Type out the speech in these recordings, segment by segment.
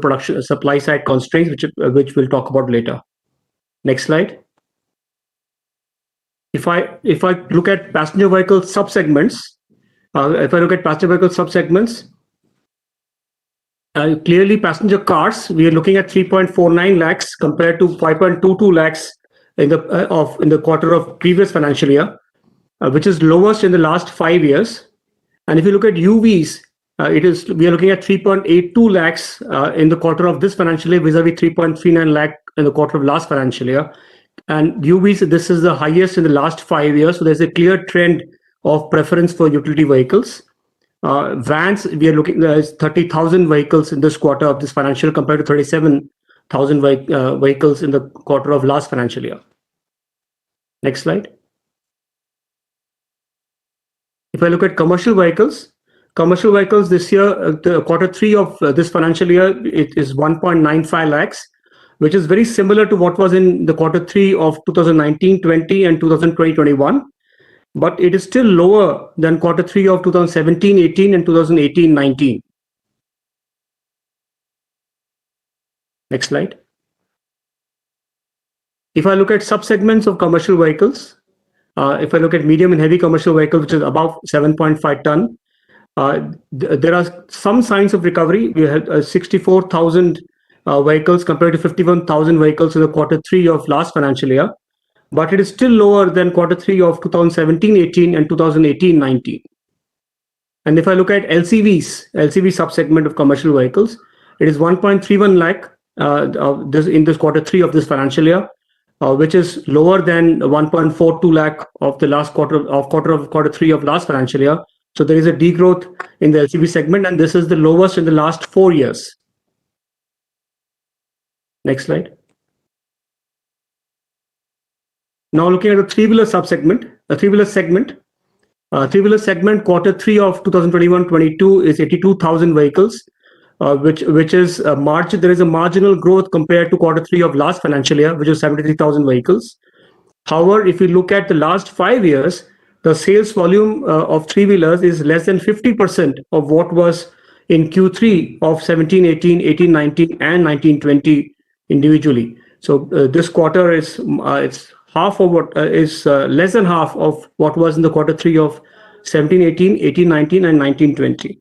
production supply side constraints, which we'll talk about later. Next slide. If I look at passenger vehicle subsegments, clearly passenger cars, we are looking at 3.49 lakhs compared to 5.22 lakhs in the quarter of previous financial year, which is lowest in the last 5 years. And if you look at UVs, we are looking at 3.82 lakhs in the quarter of this financial year vis-a-vis 3.39 lakh in the quarter of last financial year. And UVs, this is the highest in the last 5 years. So there's a clear trend of preference for utility vehicles. Vans, we are looking at 30,000 vehicles in this quarter of this financial year compared to 37,000 vehicles in the quarter of last financial year. Next slide. If I look at commercial vehicles this year, the quarter 3 of this financial year, it is 1.95 lakhs, which is very similar to what was in the quarter 3 of 2019-20 and 2020-21. But it is still lower than quarter 3 of 2017-18 and 2018-19. Next slide. If I look at subsegments of commercial vehicles, if I look at medium and heavy commercial vehicle, which is above 7.5 ton, there are some signs of recovery. We had 64,000 vehicles compared to 51,000 vehicles in the quarter 3 of last financial year. But it is still lower than quarter 3 of 2017-18 and 2018-19. And if I look at LCV subsegment of commercial vehicles, it is 1.31 lakh in this quarter 3 of this financial year, which is lower than 1.42 lakh of the last quarter 3 of last financial year. So there is a degrowth in the LCV segment, and this is the lowest in the last 4 years. Next slide. Now looking at the three-wheeler subsegment, three-wheeler segment quarter 3 of 2021-22 is 82,000 vehicles, which is a margin. There is a marginal growth compared to quarter 3 of last financial year, which is 73,000 vehicles. However, if you look at the last 5 years, the sales volume of three-wheelers is less than 50% of what was in Q3 of 17-18, 18-19, and 19-20 individually. So this quarter is it's half of what is less than half of what was in the quarter 3 of 17-18, 18-19, and 19-20.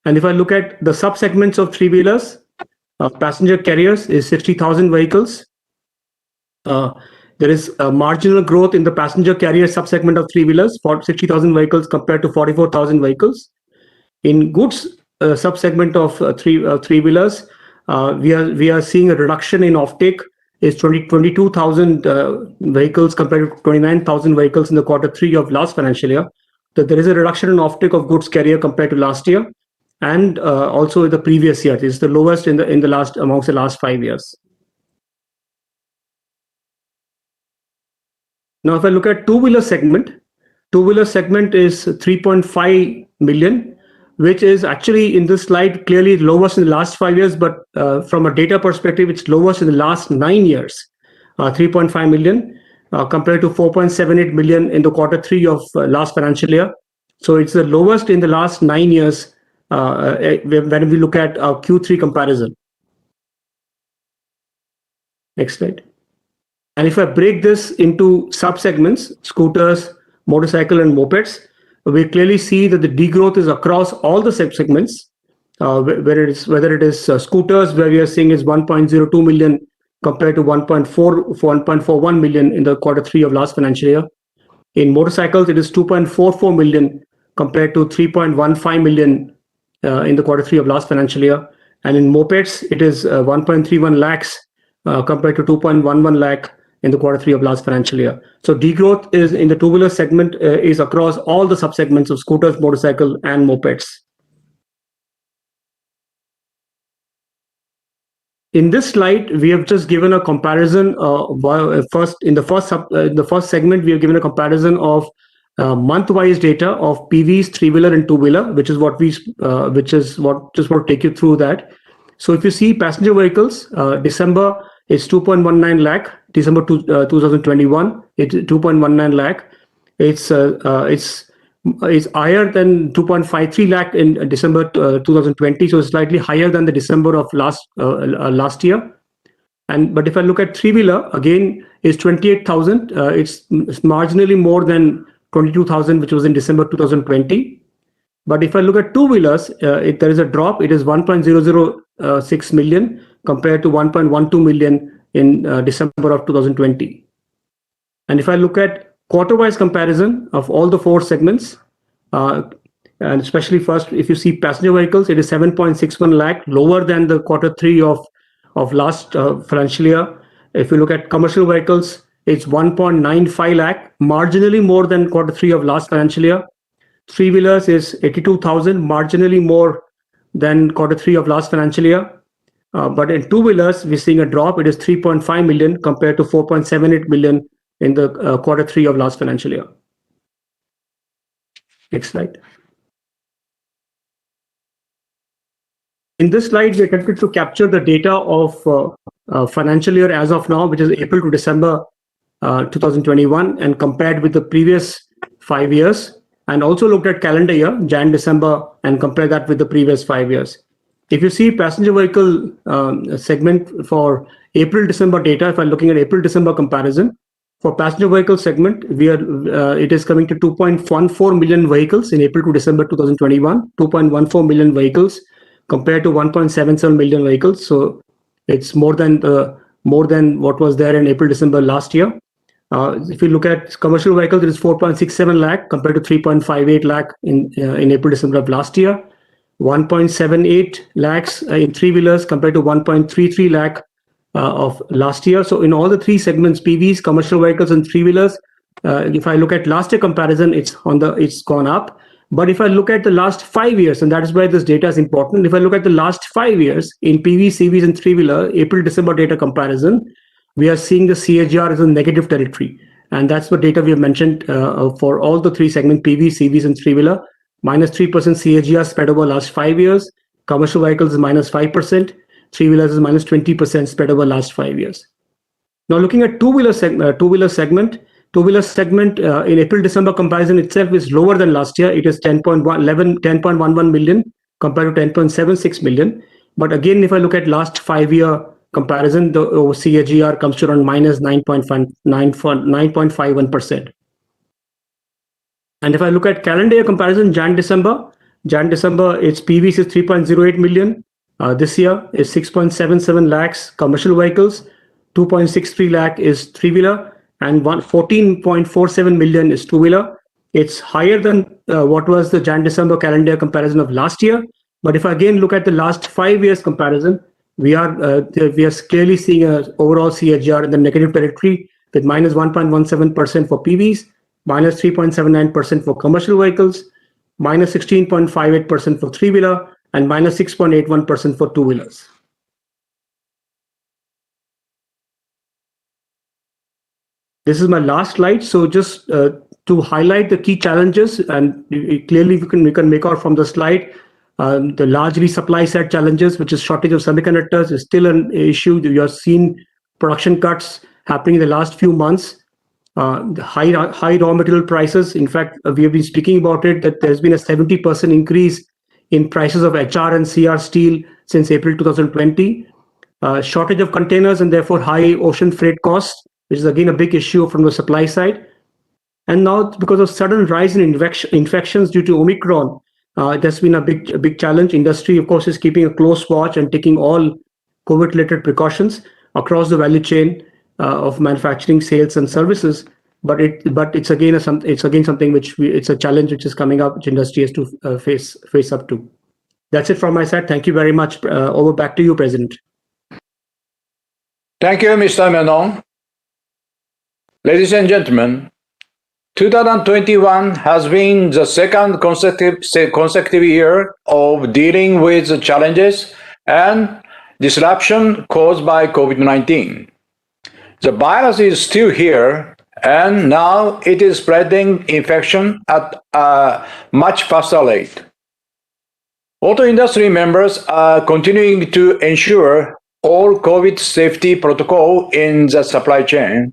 And if I look at the subsegments of three-wheelers, passenger carriers is 60,000 vehicles. There is a marginal growth in the passenger carrier subsegment of three-wheelers for 60,000 vehicles compared to 44,000 vehicles. In goods subsegment of three-wheelers, we are seeing a reduction in offtake. Is 22,000 vehicles compared to 29,000 vehicles in the quarter 3 of last financial year. So there is a reduction in offtake of goods carrier compared to last year, and also in the previous year. It is the lowest in the last amongst the last 5 years. Now, if I look at two-wheeler segment is 3.5 million. Which is actually in this slide clearly lowest in the last 5 years, but from a data perspective, it's lowest in the last 9 years, 3.5 million compared to 4.78 million in the quarter 3 of last financial year. So it's the lowest in the last 9 years when we look at our Q3 comparison. Next slide. And if I break this into sub-segments, scooters, motorcycle, and mopeds, we clearly see that the degrowth is across all the sub-segments, whether it is scooters, where we are seeing is 1.02 million compared to 1.41 million in the quarter 3 of last financial year. In motorcycles, it is 2.44 million compared to 3.15 million in the quarter 3 of last financial year. And in mopeds, it is 1.31 lakhs compared to 2.11 lakh in the quarter 3 of last financial year. So degrowth is in the two-wheeler segment is across all the subsegments of scooters, motorcycle, and mopeds. In this slide, we have just given a comparison. In the first segment, we have given a comparison of month-wise data of PVs, three-wheeler, and two-wheeler, which is what just want to take you through that. So if you see passenger vehicles, December is 2.19 lakh. December 2021, it's 2.19 lakh. It's is higher than 2.53 lakh in December 2020, so slightly higher than the December of last year. But if I look at three-wheeler, again, is 28,000. It's marginally more than 22,000, which was in December 2020. But if I look at two-wheelers, there is a drop. It is 1.006 million compared to 1.12 million in December of 2020. And if I look at quarter-wise comparison of all the four segments, and especially first, if you see passenger vehicles, it is 7.61 lakh, lower than the quarter three of last financial year. If you look at commercial vehicles, it's 1.95 lakh, marginally more than quarter three of last financial year. Three-wheelers is 82,000, marginally more than quarter three of last financial year. But in two-wheelers, we're seeing a drop. It is 3.5 million compared to 4.78 million in the quarter three of last financial year. Next slide. In this slide, we attempted to capture the data of financial year as of now, which is April to December 2021, and compared with the previous 5 years, and also looked at calendar year, Jan, December, and compare that with the previous 5 years. If you see passenger vehicle segment for April-December data, if I'm looking at April-December comparison, for passenger vehicle segment, it is coming to 2.14 million vehicles in April to December 2021, 2.14 million vehicles compared to 1.77 million vehicles. So it's more than what was there in April-December last year. If you look at commercial vehicles, it is 4.67 lakh compared to 3.58 lakh in April-December of last year. 1.78 lakhs in three-wheelers compared to 1.33 lakh of last year. So in all the three segments, PVs, commercial vehicles, and three-wheelers, if I look at last year comparison, it's gone up. But if I look at the last 5 years, and that is why this data is important, if I look at the last 5 years in PV, CVs, and three-wheeler, April-December data comparison, we are seeing the CAGR is in negative territory. And that's what data we have mentioned for all the three segments, PV, CVs, and three-wheeler. -3% CAGR spread over last 5 years. Commercial vehicles is -5%. Three-wheelers is -20% spread over last 5 years. Now looking at two-wheeler segment in April-December comparison itself is lower than last year. It is 10.11 million compared to 10.76 million. But again, if I look at last 5-year comparison, the CAGR comes to around -9.51%. And if I look at calendar year comparison, Jan-December, its PVs is 3.08 million. This year is 6.77 lakhs commercial vehicles, 2.63 lakh is three-wheeler, and 14.47 million is two-wheeler. It's higher than what was the Jan-December calendar year comparison of last year. But if I again look at the last 5 years comparison, we are clearly seeing an overall CAGR in the negative territory with -1.17% for PVs, -3.79% for commercial vehicles, -16.58% for three-wheeler, and -6.81% for two-wheelers. This is my last slide. So just to highlight the key challenges, and clearly we can make out from the slide, the largely supply side challenges, which is shortage of semiconductors, is still an issue. You have seen production cuts happening in the last few months. The high raw material prices. In fact, we have been speaking about it, that there's been a 70% increase in prices of HR and CR steel since April 2020. Shortage of containers and therefore high ocean freight costs, which is again a big issue from the supply side. And now because of sudden rise in infections due to Omicron, that's been a big challenge. Industry, of course, is keeping a close watch and taking all COVID-related precautions across the value chain of manufacturing, sales, and services. But it's again something which it's a challenge which is coming up, which industry has to face up to. That's it from my side. Thank you very much. Over back to you, President. Thank you, Mr. Menon. Ladies and gentlemen, 2021 has been the second consecutive year of dealing with the challenges and disruption caused by COVID-19. The virus is still here, and now it is spreading infection at a much faster rate. Auto industry members are continuing to ensure all COVID safety protocol in the supply chain,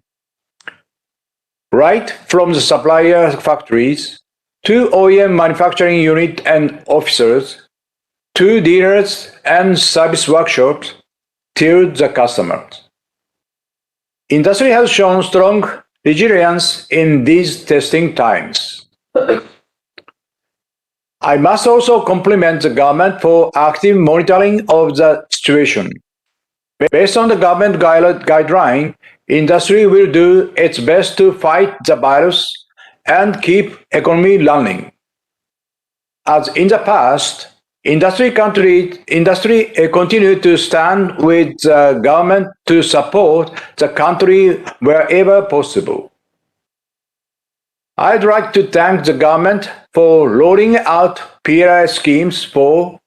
right from the supplier factories 2 OEM manufacturing unit and officers, 2 dealers and service workshops to the customers. Industry has shown strong resilience in these testing times. I must also compliment the government for active monitoring of the situation. Based on the government guideline, industry will do its best to fight the virus and keep economy running. As in the past, industry continued to stand with the government to support the country wherever possible. I'd like to thank the government for rolling out PLI schemes for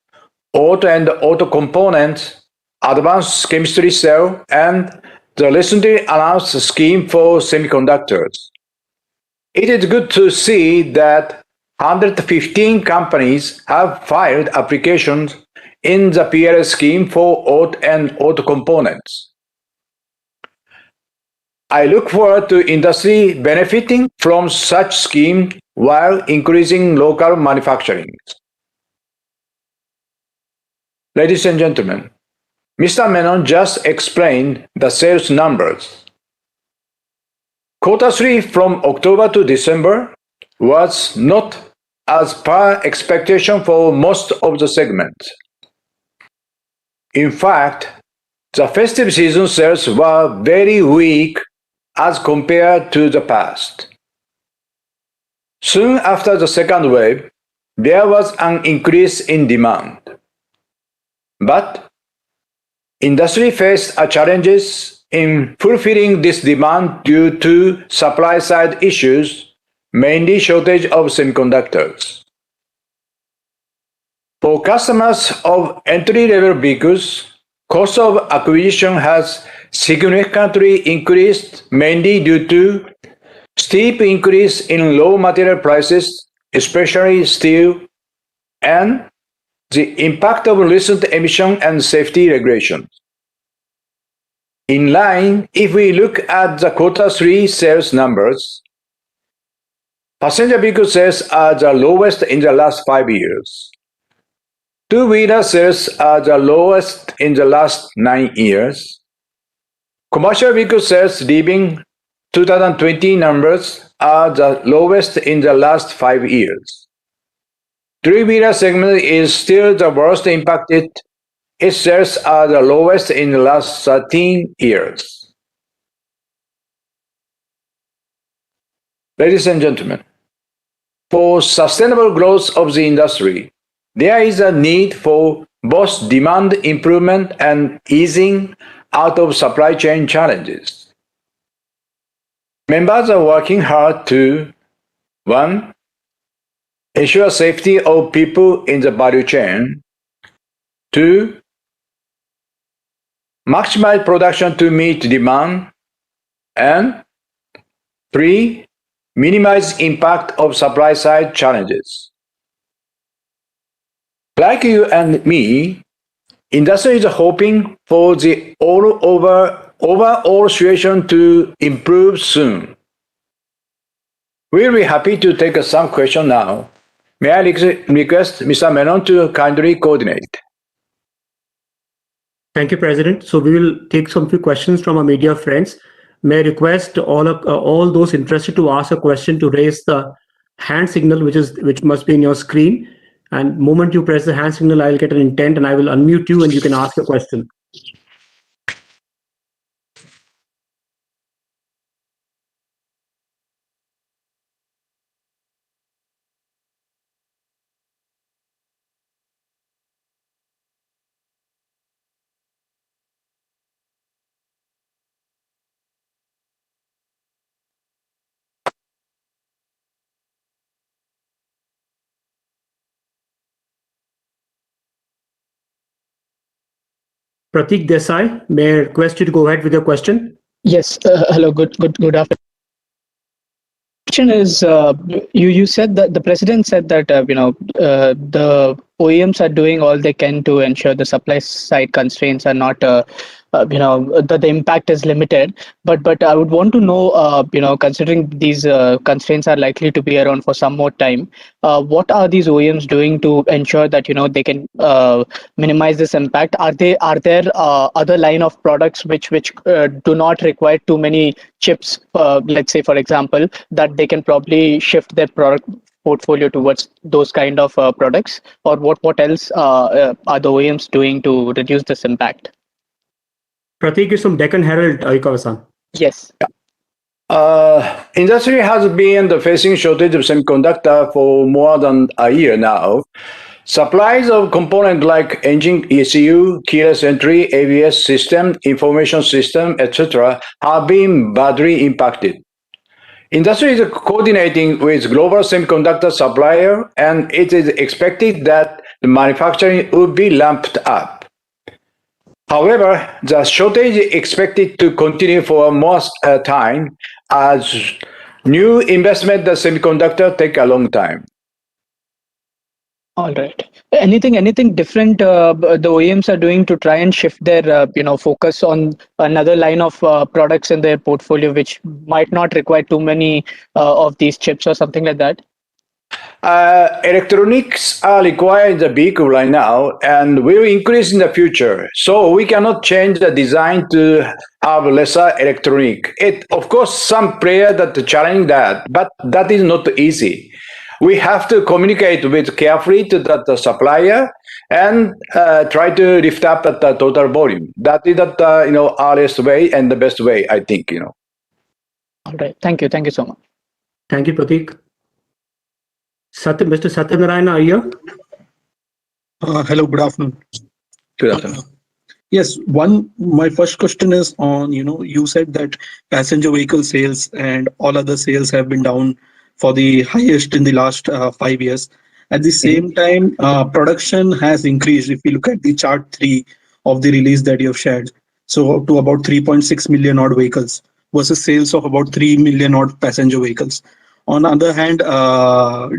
auto and auto components, advanced chemistry cell, and the recently announced scheme for semiconductors. It is good to see that 115 companies have filed applications in the PLI scheme for auto and auto components. I look forward to industry benefiting from such scheme while increasing local manufacturing. Ladies and gentlemen, Mr. Menon just explained the sales numbers. Quarter 3 from October to December was not as per expectation for most of the segments. In fact, the festive season sales were very weak as compared to the past. Soon after the second wave, there was an increase in demand. But industry faced challenges in fulfilling this demand due to supply side issues, mainly shortage of semiconductors. For customers of entry-level vehicles, cost of acquisition has significantly increased, mainly due to steep increase in raw material prices, especially steel, and the impact of recent emission and safety regulations. In line, if we look at the quarter 3 sales numbers, passenger vehicle sales are the lowest in the last 5 years. Two-wheeler sales are the lowest in the last 9 years. Commercial vehicle sales leaving 2020 numbers are the lowest in the last 5 years. Three-wheeler segment is still the worst impacted. Its sales are the lowest in the last 13 years. Ladies and gentlemen, for sustainable growth of the industry, there is a need for both demand improvement and easing out of supply chain challenges. Members are working hard to 1. Ensure safety of people in the value chain. 2. Maximize production to meet demand. And 3. Minimize impact of supply side challenges. Like you and me, industry is hoping for the overall situation to improve soon. We'll be happy to take some questions now. May I request Mr. Menon to kindly coordinate? Thank you, President. So we will take some few questions from our media friends. May I request all those interested to ask a question to raise the hand signal, which must be in your screen. And moment you press the hand signal, I'll get an intent and I will unmute you and you can ask a question. Pratik Desai, may I request you to go ahead with your question? Yes. Hello. Good afternoon. Question is, you said that the president said that the OEMs are doing all they can to ensure the supply side constraints are not, the impact is limited. But I would want to know, considering these constraints are likely to be around for some more time, what are these OEMs doing to ensure that they can minimize this impact? Are there other line of products which do not require too many chips? Let's say, for example, that they can probably shift their product portfolio towards those kind of products, or what else are the OEMs doing to reduce this impact? Pratik is from Deccan Herald, Ayukawa-san. Yes. Industry has been facing shortage of semiconductor for more than a year now. Supplies of components like engine ECU, keyless entry, ABS system, information system, etc. have been badly impacted. Industry is coordinating with global semiconductor supplier, and it is expected that the manufacturing will be ramped up. However, the shortage is expected to continue for more time as new investment in semiconductor take a long time. All right. Anything different the OEMs are doing to try and shift their focus on another line of products in their portfolio which might not require too many of these chips or something like that? Electronics are required in the vehicle right now and will increase in the future. So we cannot change the design to have lesser electronic. Of course, some players that challenge that, but that is not easy. We have to communicate with carefully to the supplier and try to lift up at the total volume. That is the earliest way and the best way, I think. All right. Thank you so much. Thank you, Pratik. Mr. Satyanarayana, are you here? Hello, good afternoon. Good afternoon. Yes, my first question is on, you said that passenger vehicle sales and all other sales have been down for the highest in the last 5 years. At the same time, production has increased. If you look at the chart 3 of the release that you have shared, so to about 3.6 million odd vehicles versus sales of about 3 million odd passenger vehicles. On the other hand,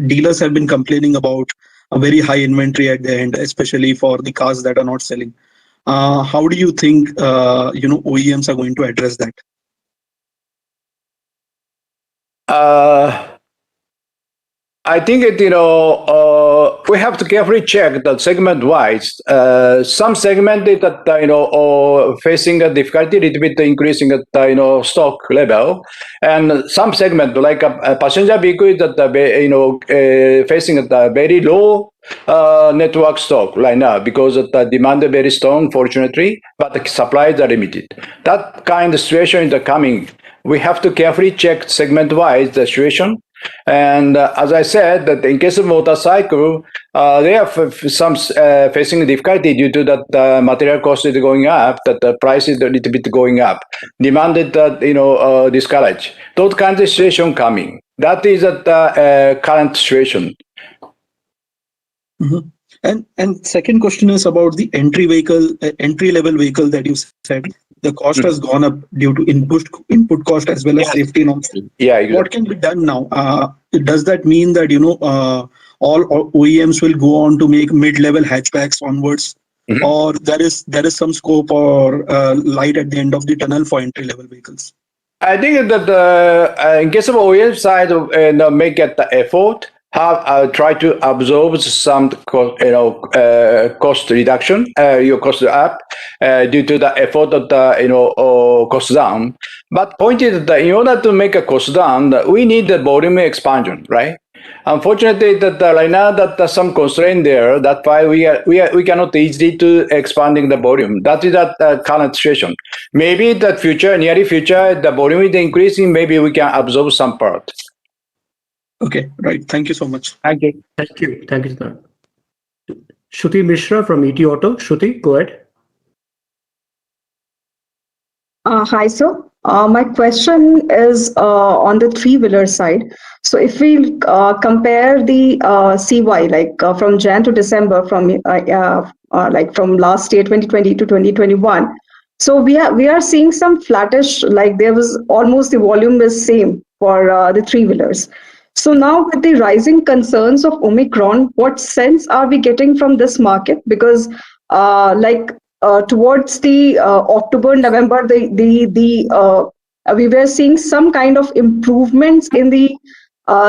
dealers have been complaining about a very high inventory at the end, especially for the cars that are not selling. How do you think OEMs are going to address that? I think we have to carefully check the segment wise. Some segment that facing a difficulty, little bit increasing at stock level, and some segment like a passenger vehicle that facing at a very low network stock right now because the demand is very strong, fortunately, but the supplies are limited. That kind of situation is coming. We have to carefully check segment wise the situation. And as I said, that in case of motorcycle, they have some facing difficulty due to that material cost is going up, that the price is a little bit going up. Demanded that discourage. Those kinds of situation coming. That is the current situation. Mm-hmm. And second question is about the entry level vehicle that you said. The cost has gone up due to input cost as well as safety norms. Yeah. Exactly. What can be done now? Does that mean that all OEMs will go on to make mid-level hatchbacks onwards, or there is some scope or light at the end of the tunnel for entry level vehicles? I think that in case of OEM side, make it the effort. Have try to absorb some cost reduction, your cost up due to the effort of the cost down. But point is that in order to make a cost down, we need the volume expansion, right? Unfortunately, that right now that there's some constraint there. That's why we cannot easily to expanding the volume. That is the current situation. Maybe the near future, the volume is increasing. Maybe we can absorb some part. Okay, right. Thank you so much. Thank you. Sir. Shruti Mishra from ET Auto. Shruti, go ahead. Hi, sir. My question is on the three-wheeler side. So if we compare the CY, like from Jan to December, from from last year 2020 to 2021, so we are seeing some flattish, like there was almost the volume is same for the three-wheelers. So now with the rising concerns of Omicron, what sense are we getting from this market? Because towards the October, November, we were seeing some kind of improvements in the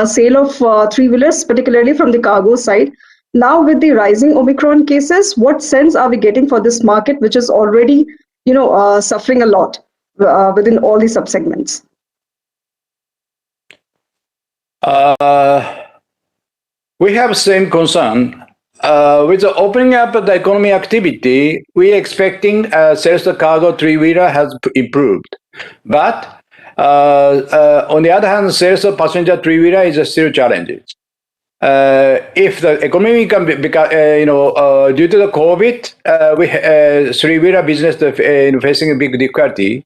sale of three-wheelers, particularly from the cargo side. Now with the rising Omicron cases, what sense are we getting for this market, which is already, suffering a lot within all the subsegments? We have same concern. With the opening up of the economy activity, we expecting sales of cargo three-wheeler has improved. But on the other hand, sales of passenger three-wheeler is still challenging. If the economy can become, due to the COVID, we three-wheeler business facing a big difficulty.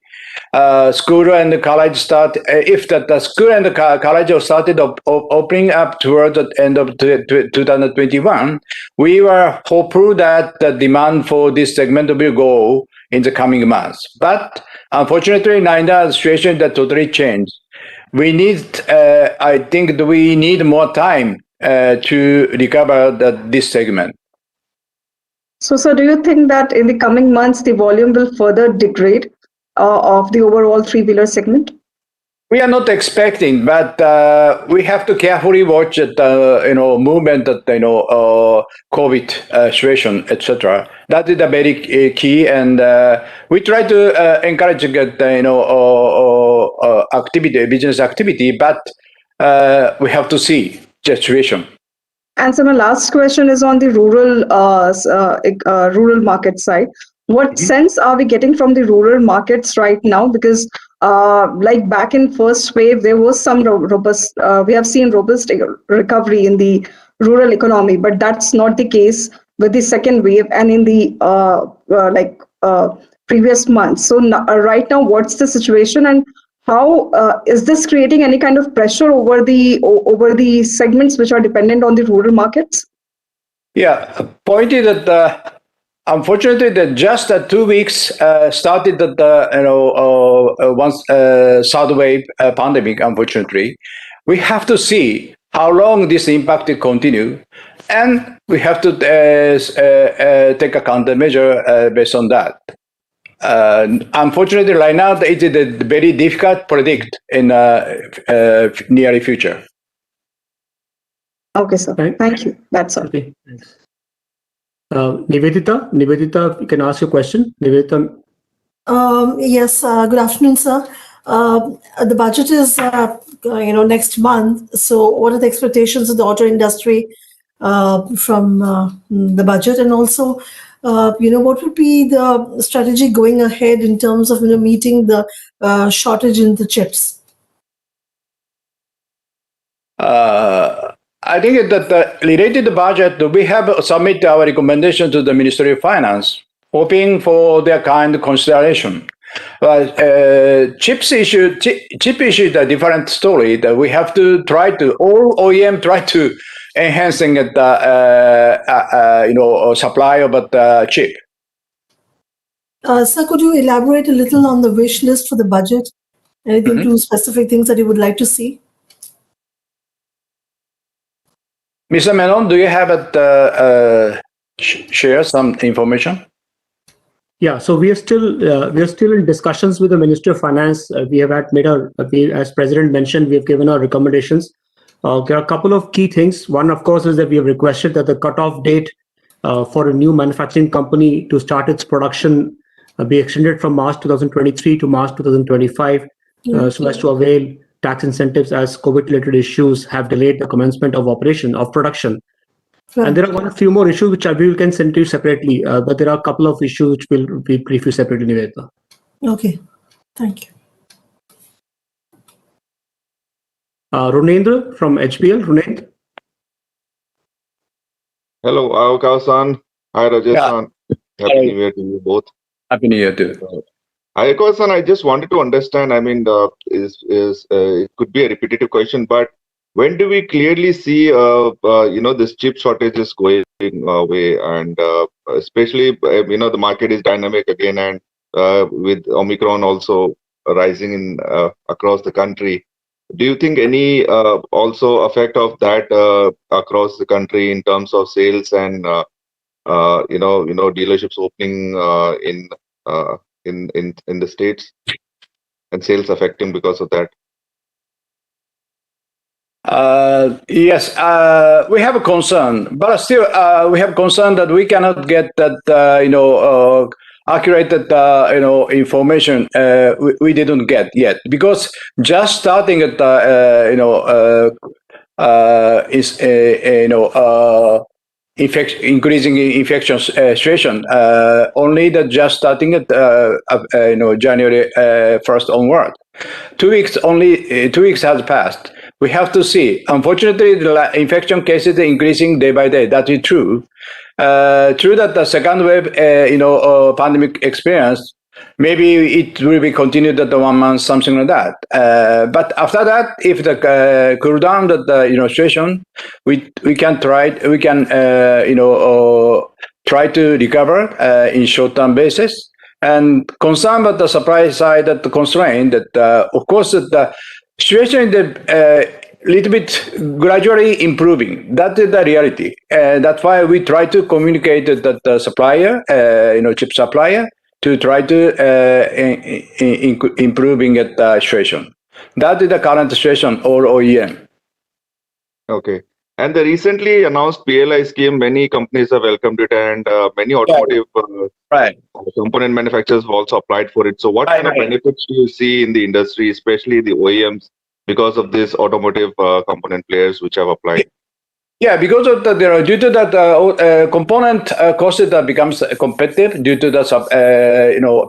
School and the college start. If the school and the college have started opening up towards the end of 2021, we were hopeful that the demand for this segment will go in the coming months. But unfortunately, now the situation that totally changed. We need, I think, that we need more time to recover this segment. So, do you think that in the coming months the volume will further degrade of the overall three-wheeler segment? We are not expecting, but we have to carefully watch the movement of COVID situation, etc. That is a very key, and we try to encourage get activity, business activity, but we have to see the situation. And so my last question is on the rural market side. What sense are we getting from the rural markets right now? Because like back in first wave, there was some robust, we have seen robust recovery in the rural economy, but that's not the case with the second wave and in the previous months. So right now, what's the situation, and how is this creating any kind of pressure over the segments which are dependent on the rural markets? Yeah, point is that unfortunately, that just 2 weeks started the once third wave pandemic. Unfortunately, we have to see how long this impact will continue, and we have to take a countermeasure based on that. Unfortunately, right now it is very difficult to predict in near future. Okay, sir. Thank you. That's all. Okay, thanks. Nivedita, you can ask your question. Nivedita. Yes, good afternoon, sir. The budget is, next month. So what are the expectations of the auto industry from the budget? And also, what would be the strategy going ahead in terms of, meeting the shortage in the chips? I think that related to the budget, we have submitted our recommendation to the Ministry of Finance, hoping for their kind of consideration. But chip issue is a different story. That we have to try to all OEM try to enhancing the supply of the chip. Sir, could you elaborate a little on the wish list for the budget? Anything to specific things that you would like to see? Mr. Menon, do you have share some information? Yeah, so we are still in discussions with the Ministry of Finance. We have as President mentioned, we have given our recommendations. There are a couple of key things. One, of course, is that we have requested that the cutoff date for a new manufacturing company to start its production be extended from March 2023 to March 2025, so as to avail tax incentives, as COVID-related issues have delayed the commencement of production. Right. And there are a few more issues which we can send to you separately, but there are a couple of issues which will be brief you separately, Nivedita. Okay, thank you. Runendra from HBL. Runendra. Hello, Aokawa-san. Hi, Rajesh-san. Happy New Year to you both. Happy New Year too. Aokawa-san, I just wanted to understand. I mean, it could be a repetitive question, but when do we clearly see, this chip shortages going away, and especially, the market is dynamic again, and with Omicron also rising in across the country, do you think any also effect of that across the country in terms of sales and dealerships opening in the states and sales affecting because of that? Yes, we have a concern, but still we have concern that we cannot get that accurate information. We didn't get yet because just starting at is increasing infection situation. Only that just starting at January 1st onward. 2 weeks only. 2 weeks has passed. We have to see. Unfortunately, the infection cases are increasing day by day. That is true. True that the second wave, pandemic experience, maybe it will be continued at the 1 month, something like that. But after that, if the cool down the situation, we can try. We can try to recover in short term basis. And concern about the supply side, that the constraint, that of course that the situation in the little bit gradually improving. That is the reality. That's why we try to communicate that the supplier, chip supplier, to try to improving at the situation. That is the current situation, or OEM. Okay. And the recently announced PLI scheme, many companies have welcomed it, and many automotive component manufacturers have also applied for it. So what kind of benefits do you see in the industry, especially the OEMs, because of this automotive component players which have applied? Yeah, because of that, due to that component cost that becomes competitive due to the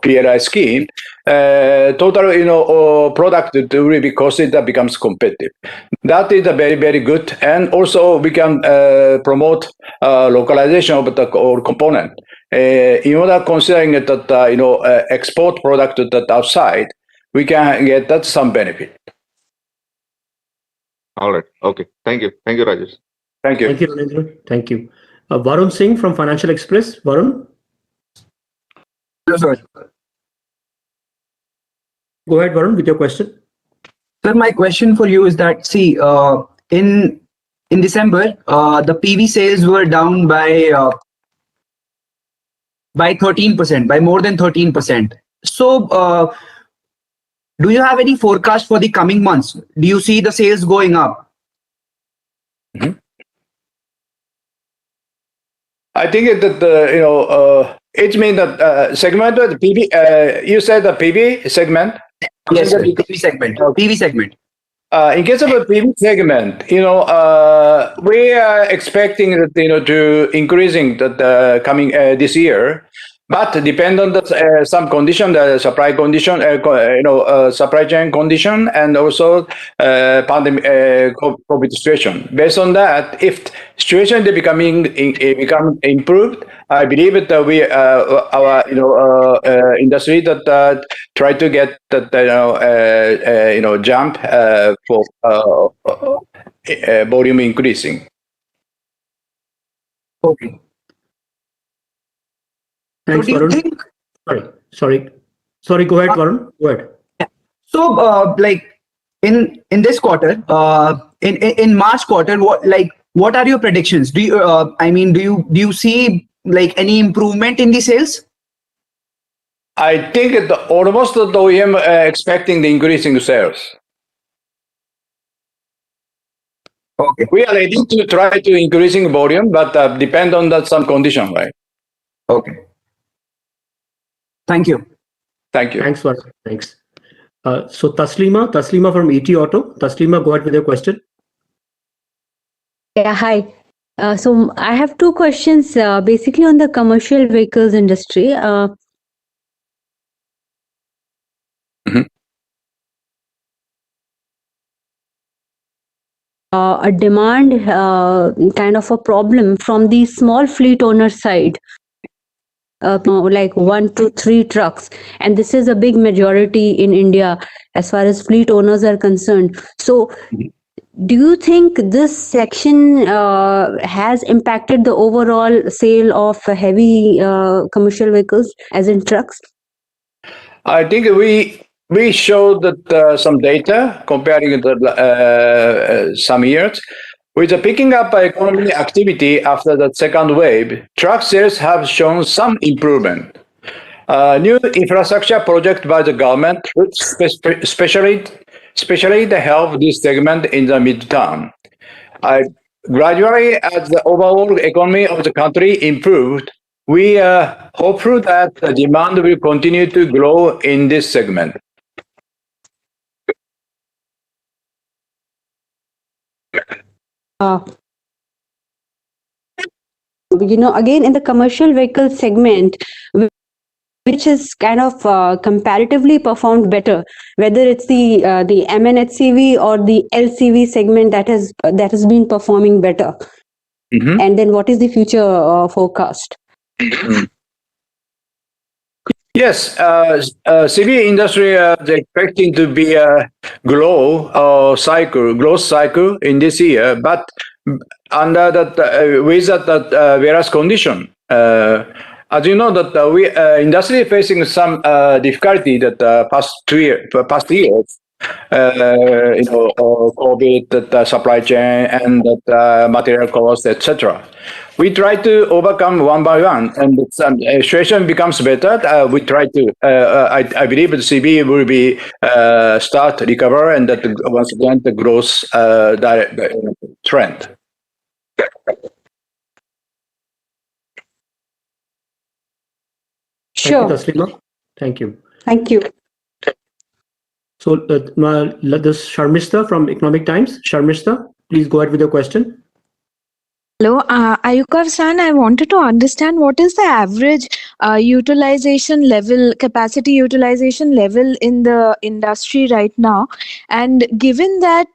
PLI scheme, total product will be costed that becomes competitive. That is a very, very good, and also we can promote localization of the component. In order considering that export product that outside, we can get that some benefit. All right. Okay. Thank you. Thank you, Rajesh. Thank you. Thank you, Ranendra. Thank you. Varun Singh from Financial Express. Varun? Yes, sir. Go ahead, Varun, with your question. Sir, my question for you is that, see, in December, the PV sales were down by 13%, by more than 13%. So, do you have any forecast for the coming months? Do you see the sales going up? Mm-hmm. I think that it means that segment of the PV. You said the PV segment. Yes, sir. PV segment. PV segment. In case of a PV segment, we are expecting that to increasing that coming this year, but depend on the some condition, the supply condition, supply chain condition, and also pandemic COVID situation. Based on that, if situation become improved, I believe that we our industry that try to get that jump for volume increasing. Okay. Thanks, So do you Varun. think? Sorry. Go ahead, Varun. Go ahead. So, like in this quarter, in March quarter, what are your predictions? Do you do you see like any improvement in the sales? I think almost the OEM expecting the increasing sales. Okay. We are ready to try to increasing volume, but depend on that some condition, right? Okay. Thank you. Thank you. Thanks, Varun. Thanks. So Taslima from ET Auto. Taslima, go ahead with your question. Yeah, hi. So I have two questions, basically on the commercial vehicles industry. A demand kind of a problem from the small fleet owner side, like 1 to 3 trucks, and this is a big majority in India as far as fleet owners are concerned. So do you think this section has impacted the overall sale of heavy commercial vehicles, as in trucks? I think we we showed that some data comparing some years. With the picking up economic activity after the second wave, truck sales have shown some improvement. New infrastructure project by the government, especially to help this segment in the midterm. Gradually, as the overall economy of the country improved, we are hopeful that the demand will continue to grow in this segment. Again, in the commercial vehicle segment, which is kind of comparatively performed better, whether it's the MNHCV or the LCV segment that has been performing better, and then what is the future forecast? Yes, CV industry is expecting to be a growth cycle in this year, but under that with that various condition. As you know, that we industry facing some difficulty that past years. COVID, that supply chain, and that material cost, etc. We try to overcome one by one, and the situation becomes better. We try to. I believe the CV will be start recover, and that once again the growth trend. Sure. Thank you, Taslima. Thank you. Thank you. So this Sharmista from Economic Times. Sharmista, please go ahead with your question. Hello, Ayukav-san, I wanted to understand what is the average utilization level, capacity utilization level in the industry right now, and given that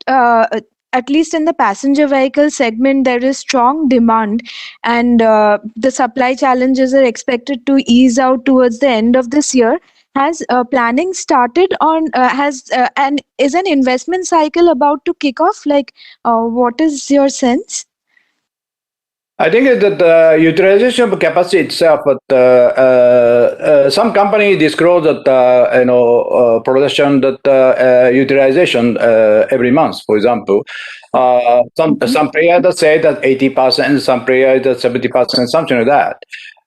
at least in the passenger vehicle segment there is strong demand and the supply challenges are expected to ease out towards the end of this year. Has planning started on, and is an investment cycle about to kick off? Like, what is your sense? I think that the utilization of capacity itself, but some company disclose that production that utilization every month. For example, some players that say that 80%, some players that 70%, something like that.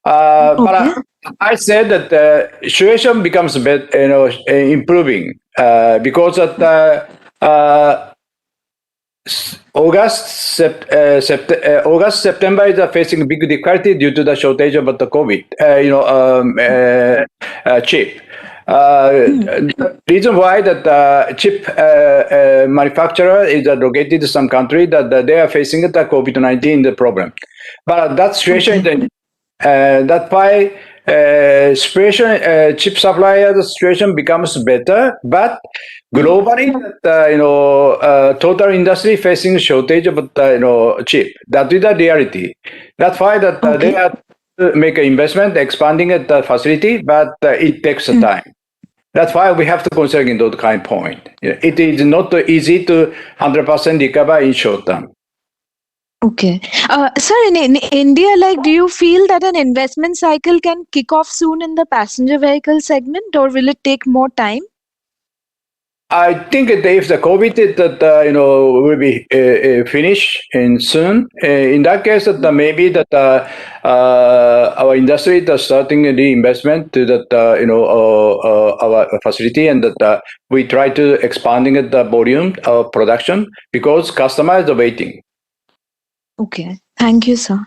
But I said that the situation becomes better, improving because that August, September is facing big difficulty due to the shortage of the COVID, chip. The reason why that chip manufacturer is located in some country that they are facing the COVID-19 the problem, but that situation that's why chip supplier the situation becomes better, but globally, total industry facing shortage of chip. That is the reality. That's why that they are to make an investment, expanding the facility, but it takes time. That's why we have to consider in those kind of point. It is not easy to 100% recover in short term. Okay. Sir, in India, like, do you feel that an investment cycle can kick off soon in the passenger vehicle segment, or will it take more time? I think that if the COVID will be finished soon, in that case, that maybe that our industry is starting the investment to that our facility, and that we try to expanding the volume of production because customers are waiting. Okay. Thank you, sir.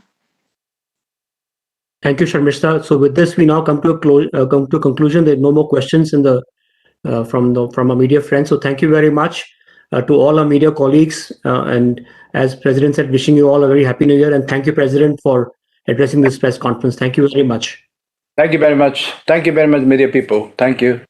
Thank you, Sharmista. So with this, we now come to a conclusion. There are no more questions in the from our media friends. So thank you very much to all our media colleagues. And as President said, wishing you all a very happy New Year. And thank you, President, for addressing this press conference. Thank you very much. Thank you very much. Thank you very much, media people. Thank you.